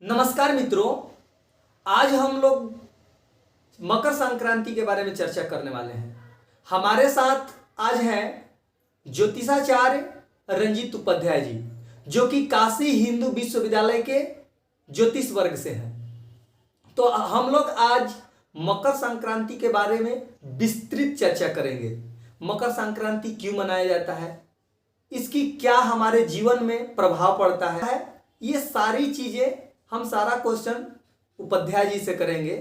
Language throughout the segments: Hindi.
नमस्कार मित्रों, आज हम लोग मकर संक्रांति के बारे में चर्चा करने वाले हैं। हमारे साथ आज हैं ज्योतिषाचार्य रंजीत उपाध्याय जी, जो कि काशी हिंदू विश्वविद्यालय के ज्योतिष वर्ग से हैं। तो हम लोग आज मकर संक्रांति के बारे में विस्तृत चर्चा करेंगे। मकर संक्रांति क्यों मनाया जाता है, इसकी क्या हमारे जीवन में प्रभाव पड़ता है, ये सारी चीजें हम सारा क्वेश्चन उपाध्याय जी से करेंगे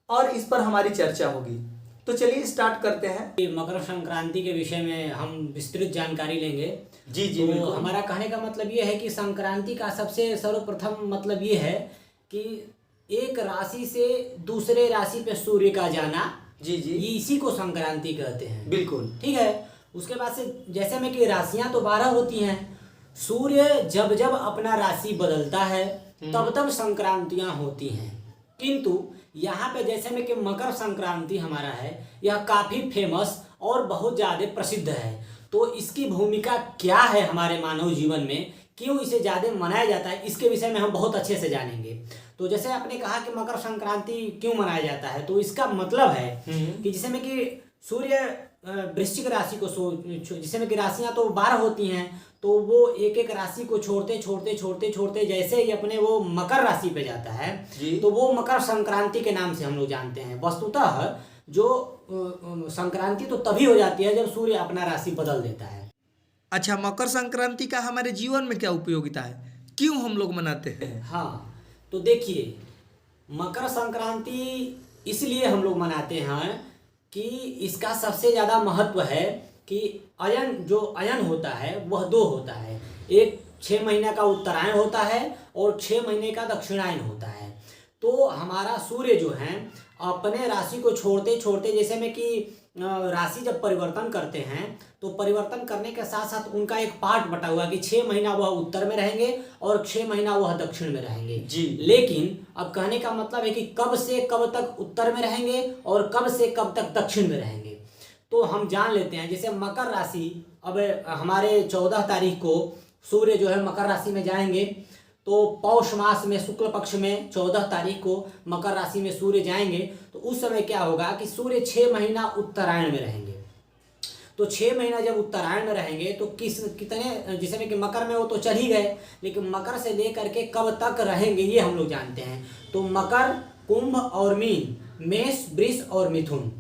और इस पर हमारी चर्चा होगी। तो चलिए स्टार्ट करते हैं। मकर संक्रांति के विषय में हम विस्तृत जानकारी लेंगे। जी जी तो बिल्कुल। हमारा कहने का मतलब ये है कि संक्रांति का सबसे सर्वप्रथम मतलब ये है कि एक राशि से दूसरे राशि पे सूर्य का जाना, जी जी ये इसी को संक्रांति कहते हैं। बिल्कुल ठीक है। उसके बाद से जैसे में कि राशियां तो 12 होती हैं, सूर्य जब जब अपना राशि बदलता है तब तब संक्रांतियां होती हैं। किंतु यहाँ पे जैसे में कि मकर संक्रांति हमारा है, यह काफी फेमस और बहुत ज्यादा प्रसिद्ध है। तो इसकी भूमिका क्या है हमारे मानव जीवन में, क्यों इसे ज्यादा मनाया जाता है, इसके विषय में हम बहुत अच्छे से जानेंगे। तो जैसे आपने कहा कि मकर संक्रांति क्यों मनाया जाता है, तो इसका मतलब है कि जैसे में कि सूर्य वृश्चिक राशि को जिसमें में कि राशियां तो 12 होती हैं, तो वो एक एक राशि को छोड़ते जैसे ही अपने वो मकर राशि पे जाता है, तो वो मकर संक्रांति के नाम से हम लोग जानते हैं। वस्तुतः जो संक्रांति तो तभी हो जाती है जब सूर्य अपना राशि बदल देता है। अच्छा, मकर संक्रांति का हमारे जीवन में क्या उपयोगिता है, क्यों हम लोग मनाते हैं? हाँ, तो देखिए, मकर संक्रांति इसलिए हम लोग मनाते हैं कि इसका सबसे ज़्यादा महत्व है कि अयन होता है वह 2 होता है। एक 6 महीने का उत्तरायण होता है और 6 महीने का दक्षिणायन होता है। तो हमारा सूर्य जो है अपने राशि को छोड़ते जैसे में कि राशि जब परिवर्तन करते हैं, तो परिवर्तन करने के साथ साथ उनका एक पार्ट बटा हुआ कि 6 महीना वह उत्तर में रहेंगे और 6 महीना वह दक्षिण में रहेंगे जी। लेकिन अब कहने का मतलब है कि कब से कब तक उत्तर में रहेंगे और कब से कब तक दक्षिण में रहेंगे। तो हम जान लेते हैं, जैसे मकर राशि, अब हमारे 14 तारीख को सूर्य जो है मकर राशि में जाएंगे। तो पौष मास में शुक्ल पक्ष में 14 तारीख को मकर राशि में सूर्य जाएंगे। तो उस समय क्या होगा कि सूर्य 6 महीना उत्तरायण में रहेंगे। तो 6 महीना जब उत्तरायण में रहेंगे तो कितने, जैसे में कि मकर में वो तो चल ही गए, लेकिन मकर से लेकर के कब तक रहेंगे ये हम लोग जानते हैं। तो मकर, कुंभ और मीन, मेष, वृष और मिथुन,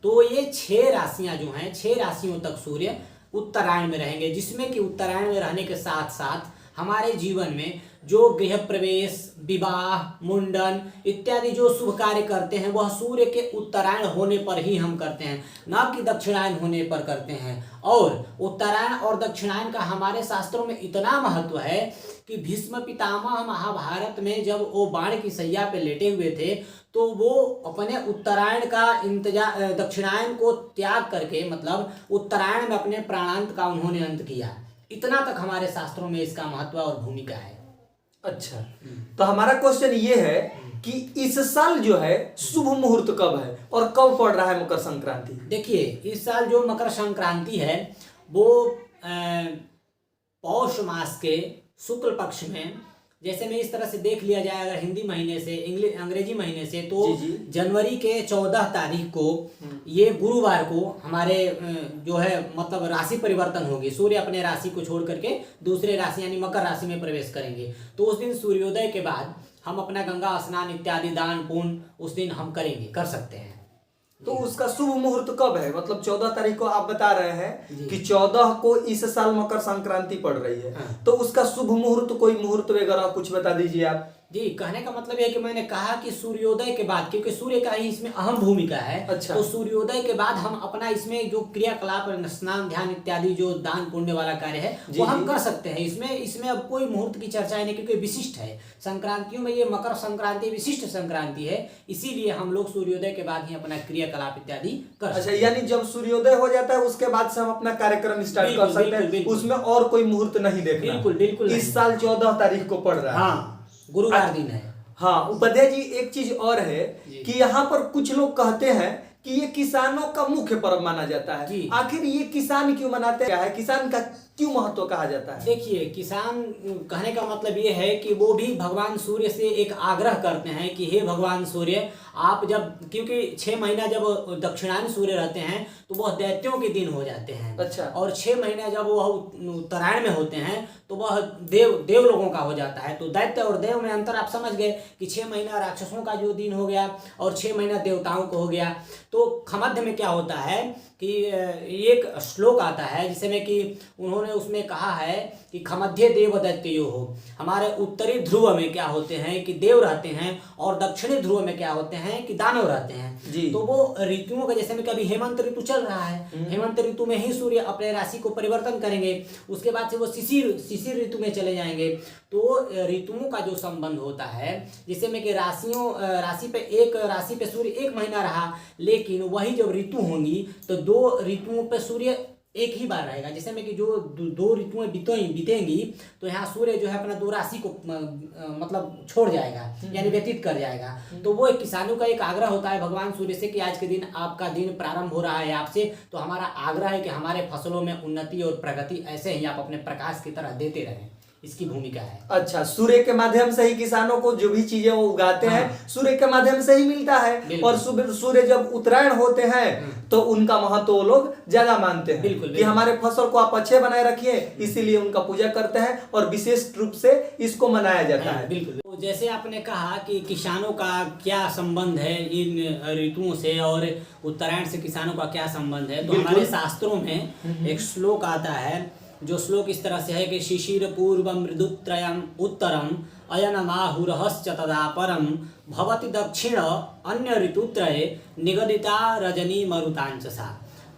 तो ये 6 राशियां जो हैं, 6 राशियों तक सूर्य उत्तरायण में रहेंगे। जिसमें कि उत्तरायण में रहने के साथ साथ हमारे जीवन में जो गृह प्रवेश, विवाह, मुंडन इत्यादि जो शुभ कार्य करते हैं वह सूर्य के उत्तरायण होने पर ही हम करते हैं, ना कि दक्षिणायन होने पर करते हैं। और उत्तरायण और दक्षिणायन का हमारे शास्त्रों में इतना महत्व है कि भीष्म पितामह महाभारत में जब वो बाण की सैया पे लेटे हुए थे, तो वो अपने उत्तरायण का दक्षिणायन को त्याग करके, मतलब उत्तरायण में अपने प्राणांत का उन्होंने अंत किया। इतना तक हमारे शास्त्रों में इसका महत्व और भूमिका है। अच्छा, तो हमारा क्वेश्चन ये है कि इस साल जो है शुभ मुहूर्त कब है और कब पड़ रहा है मकर संक्रांति? देखिए, इस साल जो मकर संक्रांति है वो पौष मास के शुक्ल पक्ष में, जैसे में इस तरह से देख लिया जाए अगर हिंदी महीने से, अंग्रेजी महीने से, तो जी। जनवरी के 14 तारीख को, ये गुरुवार को हमारे जो है मतलब राशि परिवर्तन होगी। सूर्य अपने राशि को छोड़ करके दूसरे राशि यानी मकर राशि में प्रवेश करेंगे। तो उस दिन सूर्योदय के बाद हम अपना गंगा स्नान इत्यादि दान पुण्य उस दिन हम कर सकते हैं। तो उसका शुभ मुहूर्त कब है? मतलब 14 तारीख को आप बता रहे हैं कि 14 को इस साल मकर संक्रांति पड़ रही है। हाँ। तो उसका शुभ मुहूर्त, कोई मुहूर्त वगैरह कुछ बता दीजिए आप। जी, कहने का मतलब है कि मैंने कहा कि सूर्योदय के बाद, क्योंकि सूर्य का ही इसमें अहम भूमिका है। अच्छा। तो सूर्योदय के बाद हम अपना इसमें जो क्रियाकलाप, स्नान ध्यान इत्यादि जो दान पुण्य वाला कार्य है वो हम कर सकते हैं। इसमें अब कोई मुहूर्त की चर्चा नहीं, क्योंकि विशिष्ट है। संक्रांतियों में ये मकर संक्रांति विशिष्ट संक्रांति है, इसीलिए हम लोग सूर्योदय के बाद ही अपना क्रियाकलाप इत्यादि कर सकते हैं। अच्छा, यानी जब सूर्योदय हो जाता है उसके बाद से हम अपना कार्यक्रम स्टार्ट कर सकते हैं, उसमें और कोई मुहूर्त नहीं देखना। बिल्कुल इस साल 14 तारीख को पड़ रहा है। हाँ, गुरुवार दिन है। हाँ उपाध्याय जी, एक चीज और है कि यहाँ पर कुछ लोग कहते हैं कि ये किसानों का मुख्य पर्व माना जाता है। आखिर ये किसान क्यों मनाते हैं? क्या है किसान का क्यों महत्व कहा जाता है? देखिए, किसान कहने का मतलब ये है कि वो भी भगवान सूर्य से एक आग्रह करते हैं कि हे भगवान सूर्य, आप जब, क्योंकि 6 महीना जब दक्षिणायन सूर्य रहते हैं तो वह दैत्यों के दिन हो जाते हैं। अच्छा। और 6 महीने जब वह उत्तरायण में होते हैं तो वह देव लोगों का हो जाता है। तो दैत्य और देव में अंतर आप समझ गए कि 6 महीना राक्षसों का जो दिन हो गया और 6 महीना देवताओं को हो गया। तो खमध्य में क्या होता है कि एक श्लोक आता है जिसमें कि उन्होंने उसमें कहा है कि खमध्य देव दैत्यो हो। हमारे उत्तरी ध्रुव में क्या होते हैं कि देव रहते हैं और दक्षिणी ध्रुव में क्या होते हैं कि दानव रहते हैं जी। तो वो ऋतुओं का, जैसे में कभी हेमंत ऋतु चल रहा है, हेमंत ऋतु में ही सूर्य अपने राशि को परिवर्तन करेंगे, उसके बाद से वो शिशिर ऋतु में चले जाएंगे। तो ऋतुओं का जो संबंध होता है, जिससे में कि राशि पे सूर्य 1 महीना रहा, लेकिन वही जब ऋतु होंगी तो 2 ऋतुओं पे सूर्य एक ही बार रहेगा। जैसे में कि जो 2 ऋतुएं बीतेंगी तो यहाँ सूर्य जो है अपना 2 राशि को मतलब छोड़ जाएगा, यानी व्यतीत कर जाएगा। तो वो एक किसानों का एक आग्रह होता है भगवान सूर्य से कि आज के दिन आपका दिन प्रारंभ हो रहा है आपसे, तो हमारा आग्रह है कि हमारे फसलों में उन्नति और प्रगति ऐसे ही आप अपने प्रकाश की तरह देते रहें। इसकी भूमिका है। अच्छा, सूर्य के माध्यम से ही किसानों को जो भी चीजें वो उगाते हैं सूर्य के माध्यम से ही मिलता है। और सूर्य जब उत्तरायण होते हैं तो उनका महत्व वो लोग ज्यादा मानते हैं। बिल्कुल, कि हमारे फसल को आप अच्छे बनाए रखिए, इसीलिए उनका पूजा करते हैं और विशेष रूप से इसको मनाया जाता है। बिल्कुल। तो जैसे आपने कहा कि किसानों का क्या संबंध है इन ऋतुओं से और उत्तरायण से किसानों का क्या संबंध है, तो हमारे शास्त्रों में एक श्लोक आता है जो श्लोक इस तरह से है कि शिशिर पूर्वम मृदुत्रयम उत्तरम अयनमाहुरहश्च तदा परम भवति दक्षिण अन्य ऋतुत्रये निगदिता रजनी मरुतांचसा।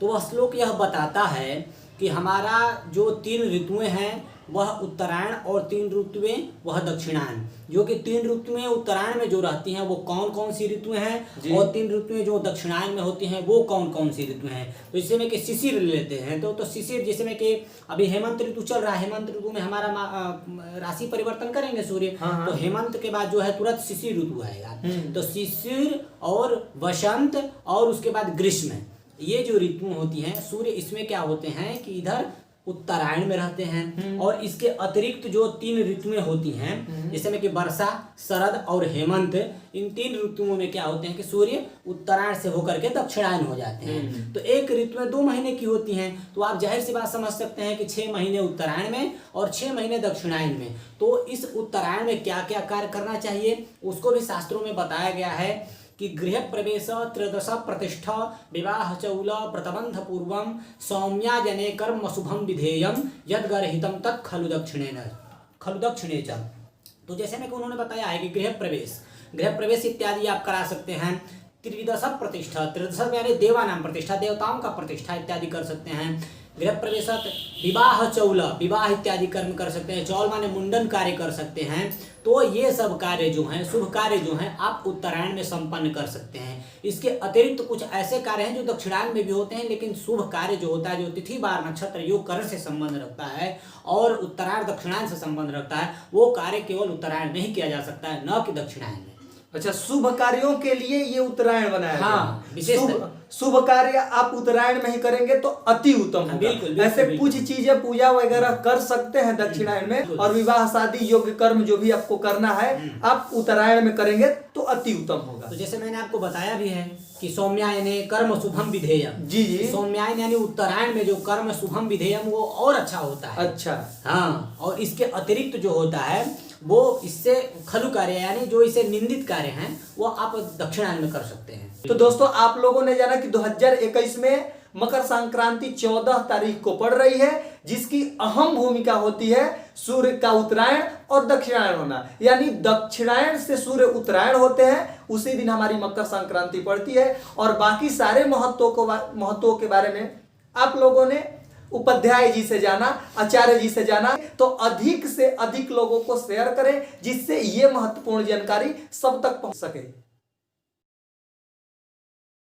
तो वह श्लोक यह बताता है कि हमारा जो 3 ऋतुएं हैं वह उत्तरायण और 3 ऋतुएं वह दक्षिणायन। जो कि 3 ऋतुएं उत्तरायण में जो रहती हैं वो कौन कौन सी ऋतुएं हैं और 3 ऋतुएं जो दक्षिणायन में होती हैं वो कौन कौन सी ऋतुएं हैं। तो इससे में कि शिशिर लेते हैं तो शिशिर, जिसमें कि अभी हेमंत ऋतु चल रहा है, हेमंत ऋतु में हमारा राशि परिवर्तन करेंगे सूर्य। तो हेमंत के बाद जो है तुरंत शिशिर ऋतु आएगा। तो शिशिर और वसंत और उसके बाद ग्रीष्म, ये जो ऋतुएं होती हैं सूर्य इसमें क्या होते हैं कि इधर उत्तरायण में रहते हैं। और इसके अतिरिक्त जो 3 ऋतुएं होती हैं, जैसे में कि वर्षा, शरद और हेमंत, इन 3 ऋतुओं में क्या होते हैं कि सूर्य उत्तरायण से होकर के दक्षिणायन हो जाते हैं। तो एक ऋतु में 2 महीने की होती हैं, तो आप जाहिर सी बात समझ सकते हैं कि 6 महीने उत्तरायण में और 6 महीने दक्षिणायन में। तो इस उत्तरायण में क्या क्या कार्य करना चाहिए उसको भी शास्त्रों में बताया गया है कि गृह प्रवेश, त्रयोदश प्रतिष्ठा, विवाह चौल, व्रतबंध पूर्वम, सौम्या जने कर्म शुभम विधेयम, यद गर्हितम तत् खलु दक्षिणे च। तो जैसे में उन्होंने बताया है कि गृह प्रवेश इत्यादि आप करा सकते हैं। त्रिदश प्रतिष्ठा, त्रिदश यानी देवानाम प्रतिष्ठा, देवताओं का प्रतिष्ठा इत्यादि कर सकते हैं। गृह प्रवेश, विवाह चौल, विवाह इत्यादि कर्म कर सकते हैं। चौल माने मुंडन कार्य कर सकते हैं। तो ये सब कार्य जो हैं, शुभ कार्य जो हैं, आप उत्तरायण में संपन्न कर सकते हैं। इसके अतिरिक्त कुछ ऐसे कार्य हैं जो दक्षिणायन में भी होते हैं, लेकिन शुभ कार्य जो होता है, जो तिथि बार नक्षत्र योग करण से संबंध रखता है और उत्तरायण दक्षिणायन से संबंध रखता है, वो कार्य केवल उत्तरायण में ही किया जा सकता है, न कि दक्षिणायन में। अच्छा, शुभ कार्यों के लिए ये उत्तरायण बनाया गया। हाँ, विशेष शुभ कार्य आप उत्तरायण में ही करेंगे तो अति उत्तम होगा। बिल्कुल, ऐसे कुछ चीजें पूजा वगैरह कर सकते हैं दक्षिणायन में, और विवाह शादी योग्य कर्म जो भी आपको करना है आप उत्तरायण में करेंगे तो अति उत्तम होगा। तो जैसे मैंने आपको बताया भी है कि सौम्यायन कर्म शुभम विधेयम। जी जी। सौम्यायन यानी उत्तरायण में जो कर्म शुभम विधेयम वो और अच्छा होता है। अच्छा। हाँ, और इसके अतिरिक्त जो होता है वो इससे खलु कार्य यानी जो इसे निंदित कार्य हैं वो आप दक्षिणायन में कर सकते हैं। तो दोस्तों, आप लोगों ने जाना कि 2021 में मकर संक्रांति 14 तारीख को पड़ रही है, जिसकी अहम भूमिका होती है सूर्य का उत्तरायण और दक्षिणायन होना। यानी दक्षिणायन से सूर्य उत्तरायण होते हैं, उसी दिन हमारी मकर संक्रांति पड़ती है। और बाकी सारे महत्वों के बारे में आप लोगों ने उपाध्याय जी से जाना, आचार्य जी से जाना, तो अधिक से अधिक लोगों को शेयर करें जिससे ये महत्वपूर्ण जानकारी सब तक पहुंच सके।